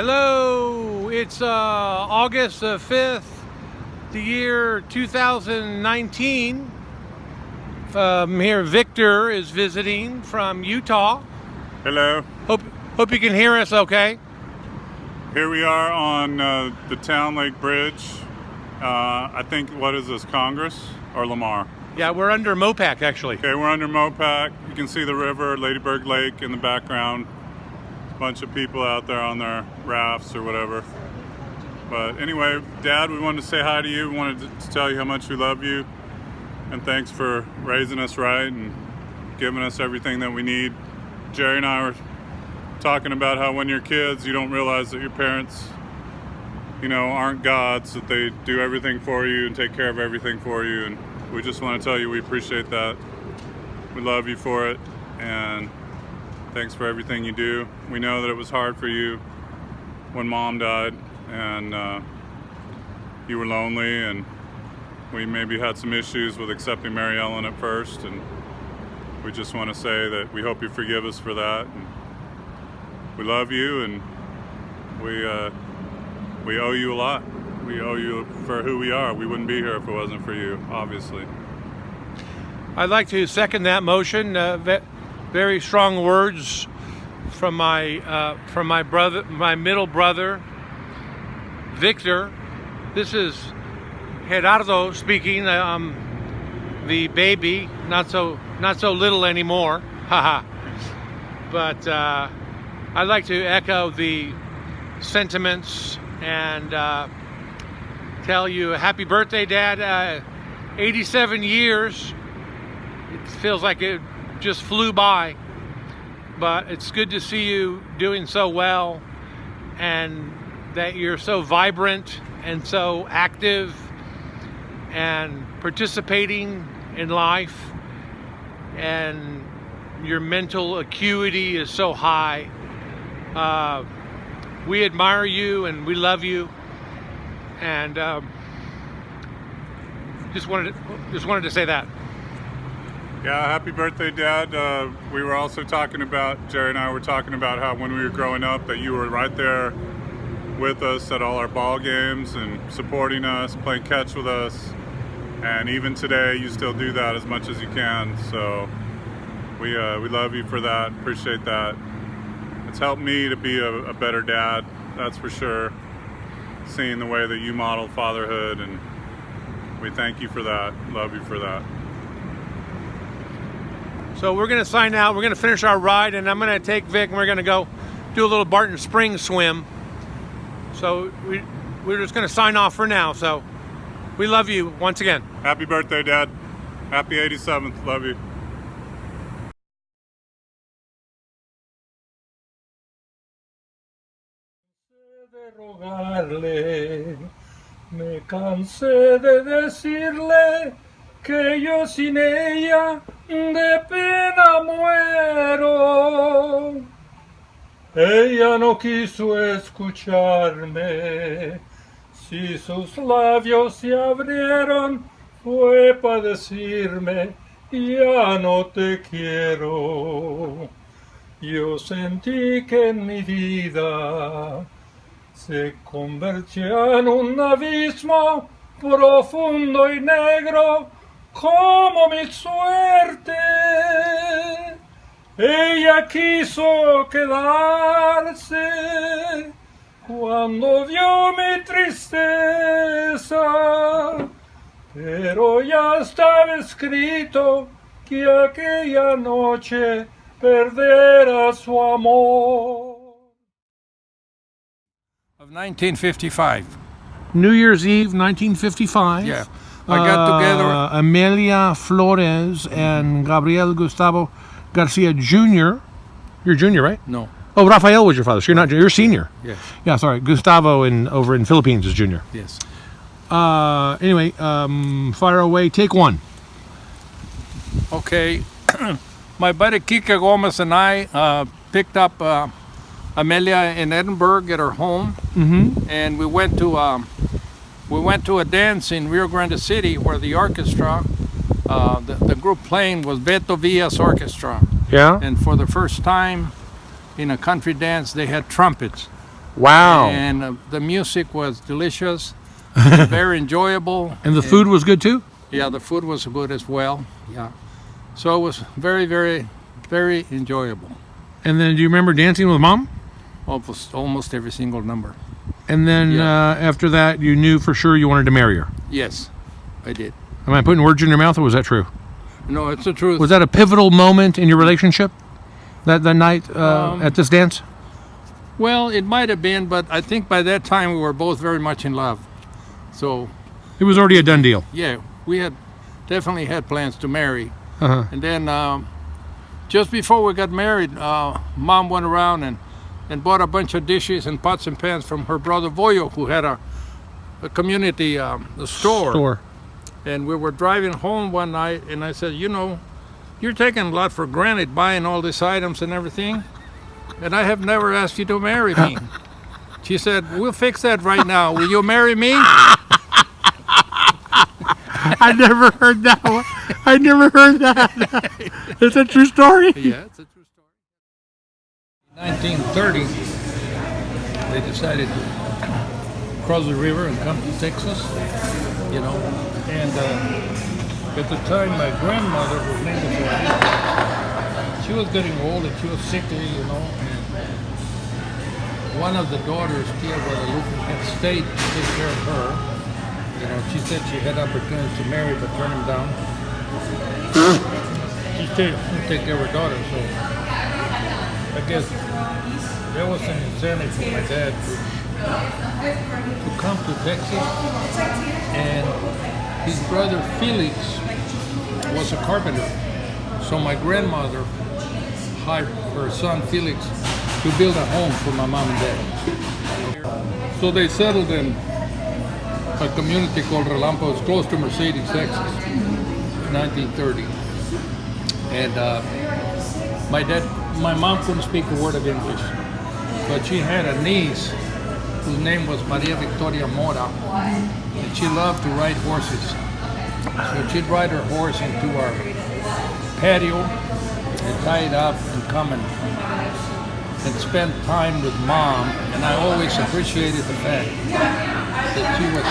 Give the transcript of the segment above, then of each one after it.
Hello, it's August the 5th, the year 2019. Here, Victor is visiting from Utah. Hello. Hope you can hear us okay. Here we are on the Town Lake Bridge. I think, what is this, Congress or Lamar? Yeah, we're under Mopac, actually. Okay, we're under Mopac. You can see the river, Ladybird Lake in the background. Bunch of people out there on their rafts or whatever. But anyway, Dad, we wanted to say hi to you. We wanted to tell you how much we love you. And thanks for raising us right and giving us everything that we need. Jerry and I were talking about how when you're kids, you don't realize that your parents, aren't gods, that they do everything for you and take care of everything for you. And we just want to tell you we appreciate that. We love you for it. And thanks for everything you do. We know that it was hard for you when Mom died and you were lonely, and we maybe had some issues with accepting Mary Ellen at first, and we just want to say that we hope you forgive us for that. And we love you, and we owe you a lot. We owe you for who we are. We wouldn't be here if it wasn't for you, obviously. I'd like to second that motion. Very strong words from my brother, my middle brother, Victor. This is Gerardo speaking. The baby, not so little anymore. Haha. But I'd like to echo the sentiments and tell you happy birthday, Dad. 87 years. It feels like it just flew by, but it's good to see you doing so well and that you're so vibrant and so active and participating in life, and your mental acuity is so high. We admire you and we love you, and just wanted to say that. Yeah, happy birthday, Dad. We were also talking about, Jerry and I were talking about how when we were growing up that you were right there with us at all our ball games and supporting us, playing catch with us. And even today, you still do that as much as you can. So we love you for that, appreciate that. It's helped me to be a better dad, that's for sure. Seeing the way that you model fatherhood, and we thank you for that, love you for that. So we're going to sign out. We're going to finish our ride, and I'm going to take Vic, and we're going to go do a little Barton Springs swim. So we're just going to sign off for now. So we love you once again. Happy birthday, Dad. Happy 87th. Love you. De rogarle, me cansé de decirle que yo sin ella de pena muero. Ella no quiso escucharme, si sus labios se abrieron fue para decirme ya no te quiero. Yo sentí que en mi vida se convertía en un abismo profundo y negro como mi suerte. Ella quiso quedarse cuando vio mi tristeza, pero ya estaba escrito que aquella noche perderá su amor. Of 1955. New Year's Eve, 1955. Yeah. I got together. Amelia Flores and Gabriel Gustavo Garcia Jr. You're junior, right? No. Oh, Rafael was your father. So you're senior. Yes. Yeah, sorry. Gustavo over in Philippines is junior. Yes. Anyway, fire away. Take one. Okay. My buddy Kika Gomez and I picked up Amelia in Edinburgh at her home, and we went to a dance in Rio Grande City where the orchestra, the group playing was Beto Villa's orchestra. Yeah. And for the first time in a country dance, they had trumpets. Wow. And the music was delicious, very enjoyable. And the food was good too? Yeah, the food was good as well. Yeah. So it was very, very, very enjoyable. And then do you remember dancing with mom? Almost every single number. And then Yeah. after that, you knew for sure you wanted to marry her. Yes, I did. Am I putting words in your mouth, or was that true? No, it's the truth. Was that a pivotal moment in your relationship? That night at this dance? Well, it might have been, but I think by that time we were both very much in love. So, It was already a done deal. yeah, we had definitely had plans to marry. Uh-huh. And then just before we got married, Mom went around and bought a bunch of dishes and pots and pans from her brother Voyo, who had a community store. And we were driving home one night, and I said, you're taking a lot for granted buying all these items and everything, and I have never asked you to marry me. She said, we'll fix that right now. Will you marry me? I never heard that one. I never heard that. It's a true story. Yeah, it's a true story. In 1930, they decided to cross the river and come to Texas, and at the time my grandmother, whose name was Garcia, she was getting old and she was sickly, and one of the daughters, Tia Guadalupe, had stayed to take care of her. She said she had opportunities to marry but turned him down. She stayed to take care of her daughter, so I guess there was an incentive for my dad to come to Texas, and his brother Felix was a carpenter. So my grandmother hired her son Felix to build a home for my mom and dad. So they settled in a community called Relampo. It's close to Mercedes, Texas, 1930. And my mom couldn't speak a word of English, but she had a niece whose name was Maria Victoria Mora, and she loved to ride horses. So she'd ride her horse into our patio and tie it up and come and spend time with Mom. And I always appreciated the fact that she was,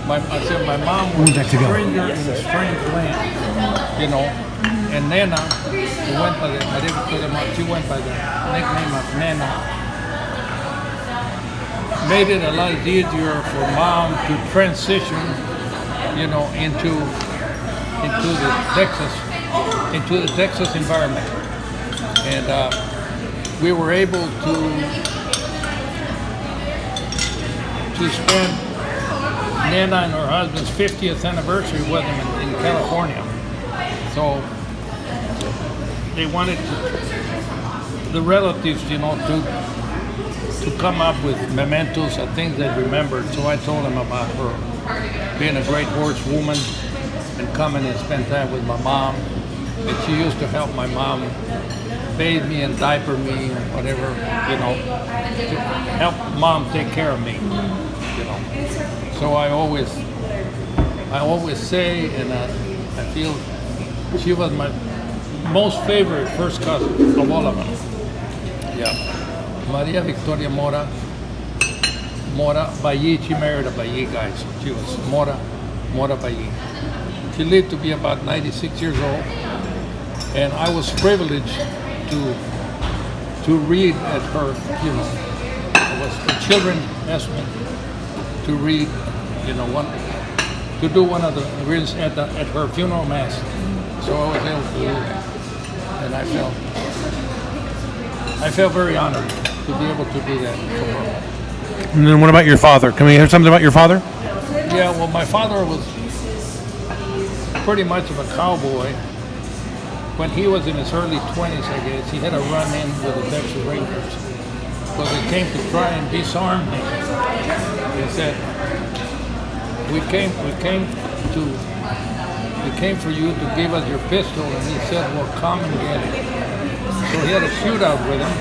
my mom was a stranger in a strange land, And Nena, who went by she went by the nickname of Nena, made it a lot easier for Mom to transition, into the Texas environment. And we were able to spend Nana and her husband's 50th anniversary with them in California. So they wanted the relatives, to come up with mementos of things they remembered. So I told them about her being a great horsewoman and coming and spend time with my mom. And she used to help my mom bathe me and diaper me and whatever, to help Mom take care of me, So I always say, and I feel she was my most favorite first cousin of all of them. Yeah. Maria Victoria Mora Bayi, she married a Bayi guy, so she was Mora Bayi. She lived to be about 96 years old, and I was privileged to read at her funeral. The children asked me to read, to do one of the readings at her funeral mass. So I was able to do that, and I felt very honored to be able to do that for her. And then what about your father? Can we hear something about your father? Yeah, well, my father was pretty much of a cowboy. When he was in his early 20s, I guess, he had a run-in with the Texas Rangers. So they came to try and disarm him. They said, we came for you to give us your pistol, and he said, well, come and get it. So he had a shootout with him.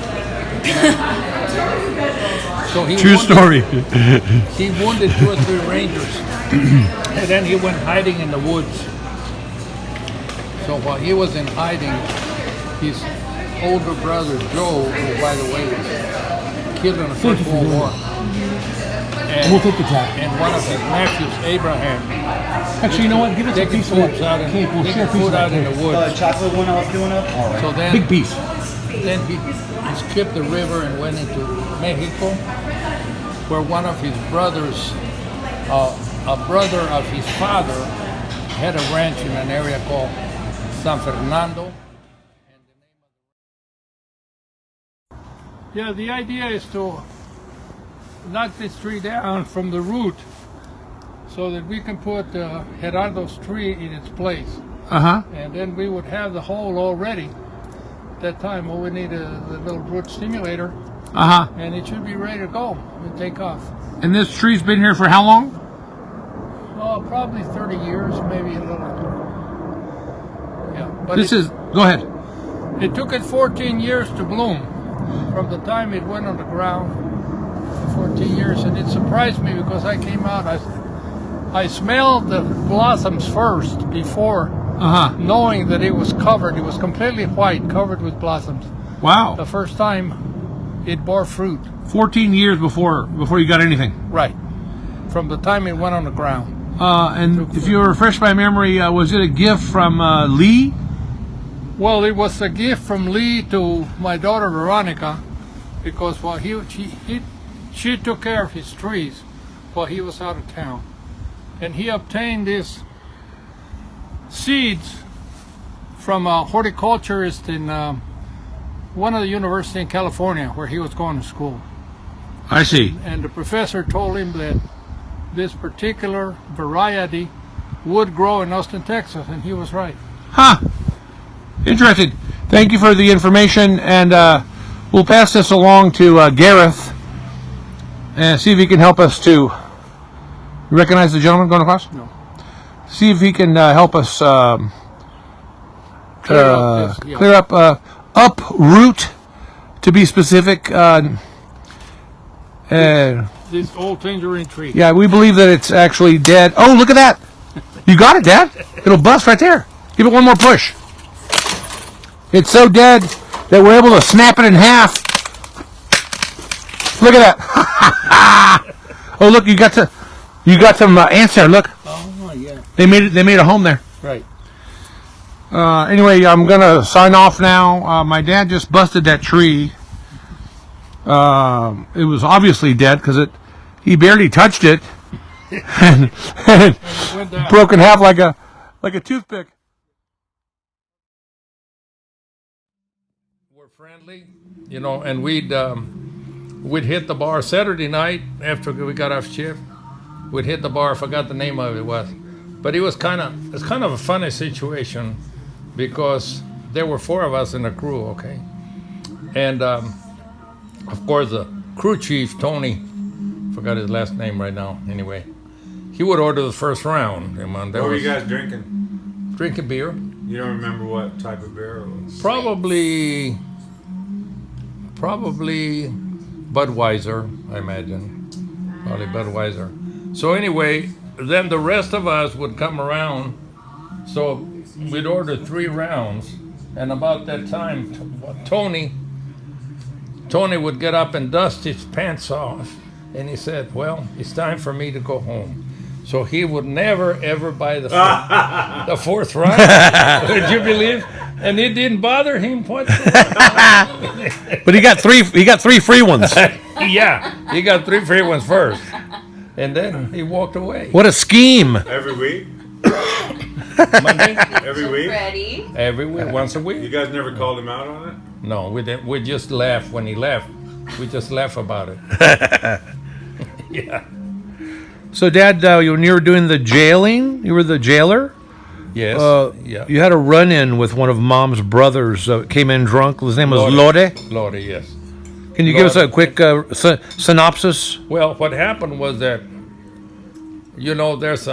So True story. He wounded 2 or 3 Rangers, and then he went hiding in the woods. So while he was in hiding, his older brother Joe, who by the way was killed in the First World War. And, We'll take the jacket. and one of his nephews, Abraham, Actually, you know what? Give us a taking piece of that food out in, cake. We'll share a piece food of that out in the cake. woods. Chocolate one I was doing up? All right. So then, Big piece. then he skipped the river and went into Mexico, where one of his brothers, a brother of his father, had a ranch in an area called San Fernando. Yeah, the idea is to knock this tree down from the root so that we can put Gerardo's tree in its place. Uh-huh. And then we would have the hole all ready. At that time, all we need is a little root stimulator, Uh-huh. and it should be ready to go and take off. And this tree's been here for how long? Oh, probably 30 years, maybe a little. Yeah, but This is, go ahead. it took it 14 years to bloom. From the time it went on the ground, 14 years, and it surprised me because I came out, I smelled the blossoms first before Uh-huh. knowing that it was covered. It was completely white, covered with blossoms. Wow. The first time it bore fruit. 14 years before you got anything. Right. From the time it went on the ground. And if you refresh my memory, was it a gift from Lee? Well, it was a gift from Lee to my daughter Veronica, because while she took care of his trees while he was out of town, and he obtained these seeds from a horticulturist in one of the universities in California where he was going to school. I see. And the professor told him that this particular variety would grow in Austin, Texas, and he was right. Huh. Interesting. Thank you for the information, and we'll pass this along to Gareth and see if he can help us to. You recognize the gentleman going across? No. See if he can help us Clear up this, uproot, to be specific. This old tangerine tree. Yeah, we believe that it's actually dead. Oh, look at that! You got it, Dad. It'll bust right there. Give it one more push. It's so dead that we're able to snap it in half. Look at that. Oh, look, you got some ants there. Look, Oh, yeah. they made a home there. Right. Anyway, I'm gonna sign off now. My dad just busted that tree. It was obviously dead because he barely touched it, and And it went down. broke in half like a toothpick. We're friendly, and we'd hit the bar Saturday night after we got off shift. We'd hit the bar. I forgot the name of it was, but it's kind of a funny situation because there were 4 of us in the crew, okay, and of course the crew chief Tony, forgot his last name right now. Anyway, he would order the first round. What were you guys drinking? Drinking beer? You don't remember what type of beer it was? Probably Budweiser, I imagine. Probably Budweiser. So anyway, then the rest of us would come around. So we'd order 3 rounds, and about that time, Tony would get up and dust his pants off, and he said, "Well, it's time for me to go home." So he would never ever buy the 4th round. Would you believe? And it didn't bother him whatsoever. But he got 3 free ones. Yeah, he got 3 free ones first, and then he walked away. What a scheme! Every week? Monday, Every week? Ready? every week, once a You week. guys never called him out on it? No, we didn't. We just laughed when he left. We just laugh about it. Yeah. So, Dad, when you were doing the jailing, you were the jailer. Yes. Yeah. You had a run-in with one of Mom's brothers. Came in drunk. His name was Lore. Lore, yes. Can you give us a quick synopsis? Well, what happened was that, there's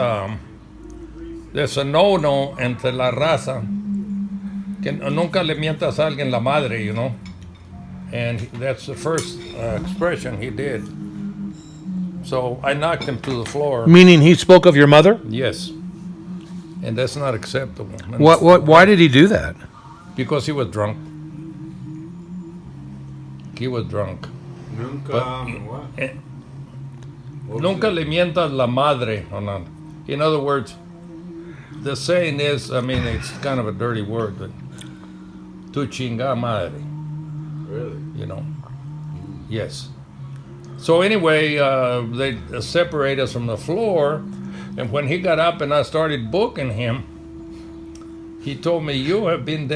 a no-no entre la raza, que nunca le mientas a alguien la madre, and that's the first expression he did. So I knocked him to the floor. Meaning he spoke of your mother? Yes, and that's not acceptable. And Why did he do that? Because he was drunk. He was drunk. Nunca, what? What was Nunca it? le mientas la madre. Or not. In other words, the saying is, I mean, it's kind of a dirty word, but tu chinga madre, Really? you know. Yes. So anyway, they separate us from the floor, and when he got up and I started booking him, he told me, "You have been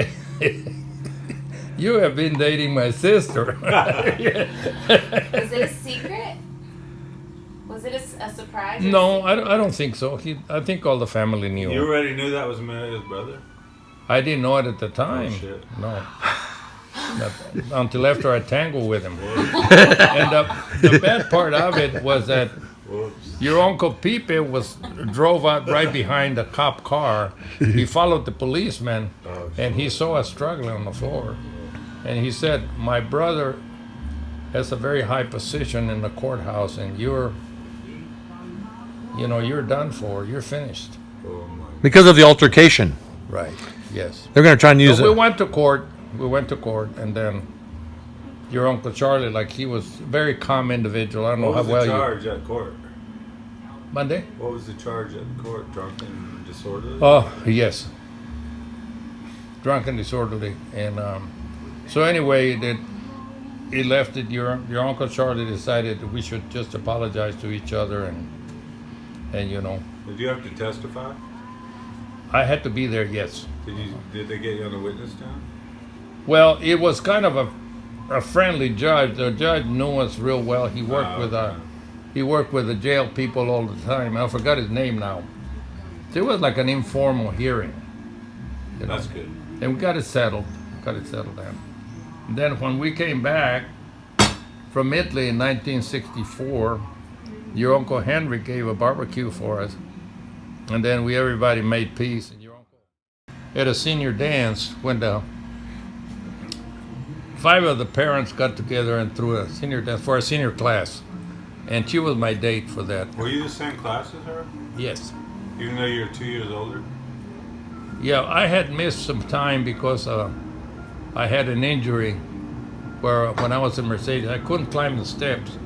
you have been dating my sister." Was it a secret? Was it a surprise? or No, secret? I don't think so. I think all the family knew. You already knew that was Amelia's brother? I didn't know it at the time. Oh, shit. No. Not until after I tangled with him. And the bad part of it was that Whoops. your Uncle Pipe drove out right behind the cop car. He followed the policeman, and he saw us struggling on the floor. And he said, "My brother has a very high position in the courthouse, and you're done for. You're finished." Oh my. Because of the altercation. Right. Yes. They're going to try and use So we it. went to court. We went to court, and then your Uncle Charlie, like, he was a very calm individual. I don't know What how was the well charge at court? Monday? What was the charge at court? Drunk and disorderly? Oh, yes. Drunk and disorderly. And so anyway, he left it. Your Uncle Charlie decided that we should just apologize to each other, and Did you have to testify? I had to be there, yes. Did they get you on the witness stand? Well, it was kind of a friendly judge. The judge knew us real well. He worked with the jail people all the time. I forgot his name now. It was like an informal hearing. You know? That's good. And we got it settled. Then. And then when we came back from Italy in 1964, your Uncle Henry gave a barbecue for us. And then everybody made peace. And your uncle at a senior dance when 5 of the parents got together and threw a senior dance for a senior class. And she was my date for that. Were you the same class as her? Yes. Even though you're 2 years older? Yeah, I had missed some time because I had an injury where when I was in Mercedes, I couldn't climb the steps.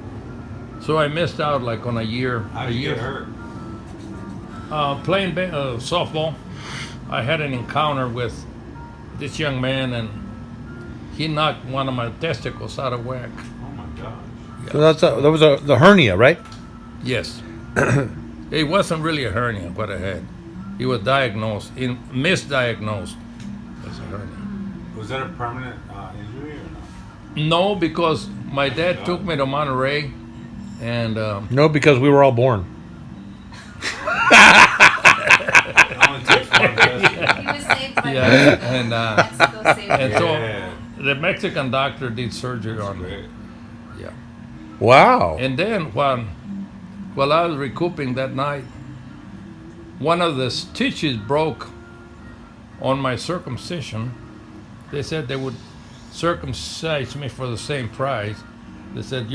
So I missed out like on a year. How did you get hurt? Playing softball. I had an encounter with this young man, and he knocked one of my testicles out of whack. Oh my gosh. So that was the hernia, right? Yes. It wasn't really a hernia, what I had. He was misdiagnosed as a hernia. Was that a permanent injury or not? No, because my dad took me to Monterey, and No, because we were all born. It only takes one test. He was saved by and Mexico saved and him. so Yeah. the Mexican doctor did surgery on me. Great. Yeah. Wow. And then while I was recouping that night, one of the stitches broke on my circumcision. They said they would circumcise me for the same price. They said,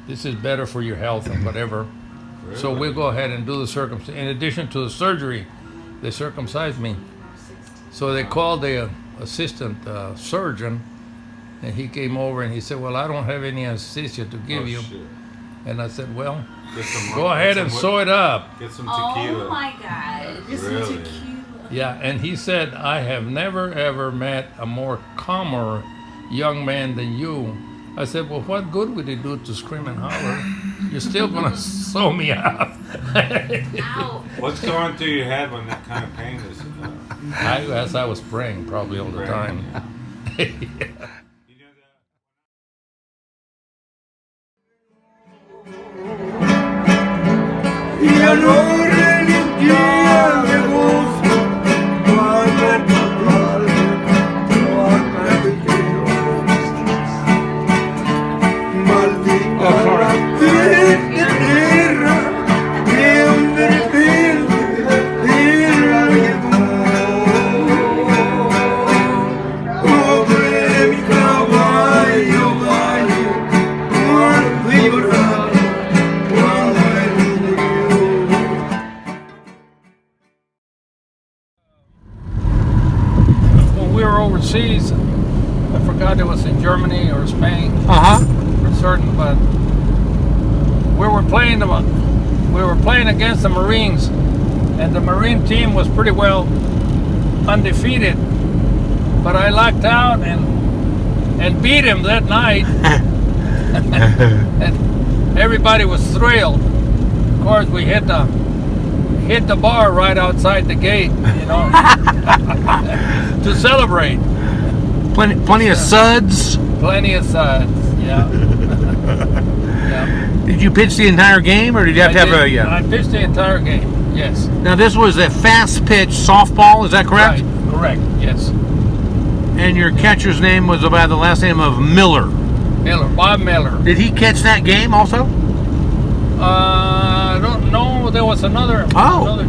this is better for your health and whatever. So we'll go ahead and do the circumcision. In addition to the surgery, they circumcised me. So they called the assistant surgeon, and he came over and he said, "Well, I don't have any anesthesia to give you." Shit. And I said, "Well, Get some go ahead and sew it up." Get some tequila. Oh my God. Really? Yeah, and he said, "I have never ever met a more calmer young man than you." I said, "Well, what good would it do to scream and holler? You're still gonna sew me up." Ow. What's going through your head when that kind of pain is? As I was praying probably all the time. When we were overseas, I forgot it was in Germany or Spain. Uh huh. We started playing against the Marines, and the Marine team was pretty well undefeated. But I lucked out and beat him that night, and everybody was thrilled. Of course, we hit the bar right outside the gate, you know, to celebrate. Plenty of suds. Plenty of suds, yeah. Yeah. Did you pitch the entire game, or did you have to have a? Yeah. I pitched the entire game. Yes. Now this was a fast pitch softball. Is that correct? Right. Correct. Yes. And your catcher's name was by the last name of Miller. Bob Miller. Did he catch that game also? I don't know. There was another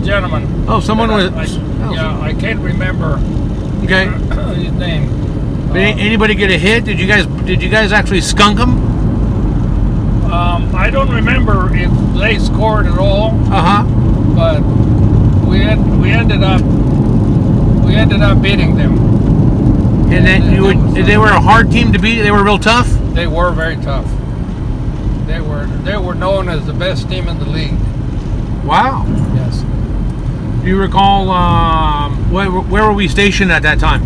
gentleman. Oh, someone was. Yeah, I can't remember Okay. his name. Did anybody get a hit? Did you guys actually skunk them? I don't remember if they scored at all, but we ended up beating them. And then they were a hard team to beat. They were real tough. They were very tough. They were known as the best team in the league. Wow. Yes. Do you recall where were we stationed at that time?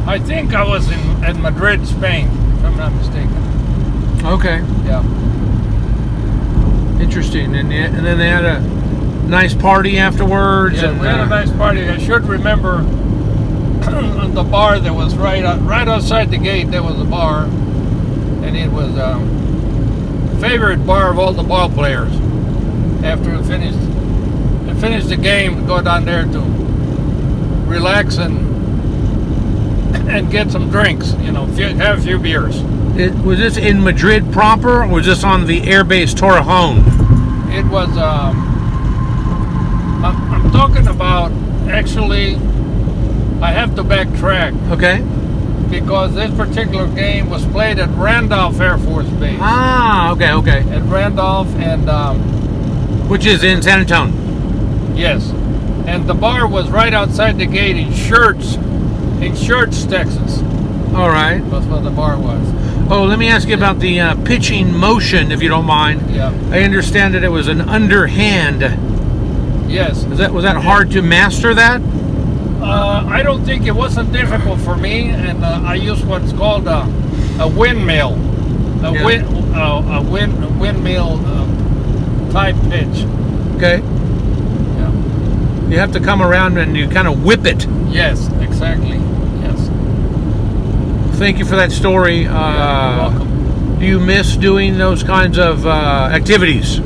I think I was in Madrid, Spain, if I'm not mistaken. Okay. Yeah. Interesting. And then they had a nice party afterwards. Yeah, and we had a nice party. I should remember the bar that was right outside the gate. There was a bar, and it was favorite bar of all the ball players. After we finished the game, go down there to relax and get some drinks. You know, have a few beers. Was this in Madrid proper, or was this on the airbase Torrejon? It was. I'm talking about. Actually, I have to backtrack. Okay. Because this particular game was played at Randolph Air Force Base. Ah, okay. At Randolph and. Which is in San Antonio. Yes, and the bar was right outside the gate in Shirts, Texas. All right. That's what the bar was. Oh, let me ask you about the pitching motion, if you don't mind. Yeah. I understand that it was an underhand. Yes. Was that hard to master that? I don't think it wasn't difficult for me, and I used what's called a windmill, a windmill type pitch. Okay. Yeah. You have to come around and you kind of whip it. Yes, exactly. Yes. Thank you for that story. You're welcome. Do you miss doing those kinds of activities?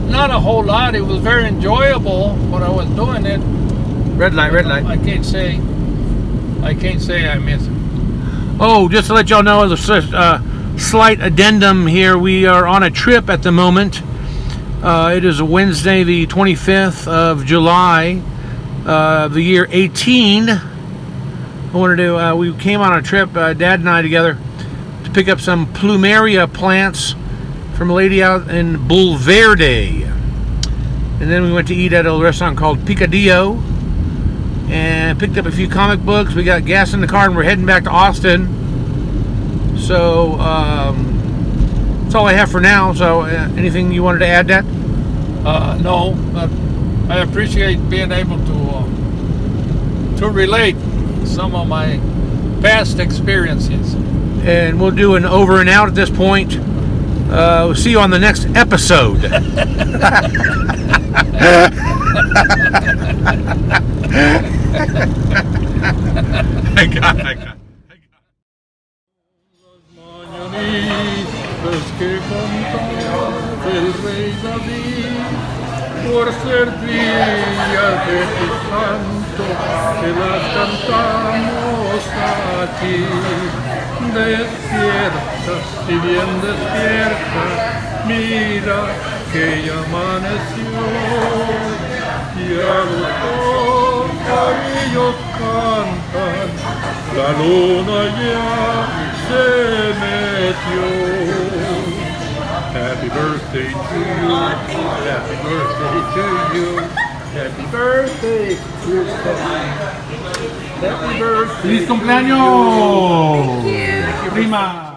Not a whole lot. It was very enjoyable when I was doing it. Red light. I can't say I miss it. Oh, just to let y'all know, as a slight addendum here, we are on a trip at the moment. It is a Wednesday, the 25th of July, the year 18. We came on a trip, Dad and I together, to pick up some plumeria plants from a lady out in Bulverde. And then we went to eat at a restaurant called Picadillo and picked up a few comic books. We got gas in the car and we're heading back to Austin. So that's all I have for now. So anything you wanted to add, Dad? No, but I appreciate being able to relate some of my past experiences. And we'll do an over and out at this point. We'll see you on the next episode. I got. Mañanitas que cantaba el rey David, por ser días de tu santo, que las cantamos aquí. Despierta, si bien despierta, mira que ya amaneció, y a los pajarillos cantan, la luna ya se metió. Happy birthday to you, happy birthday to you, happy birthday to you, happy birthday. ¡Feliz cumpleaños! Prima.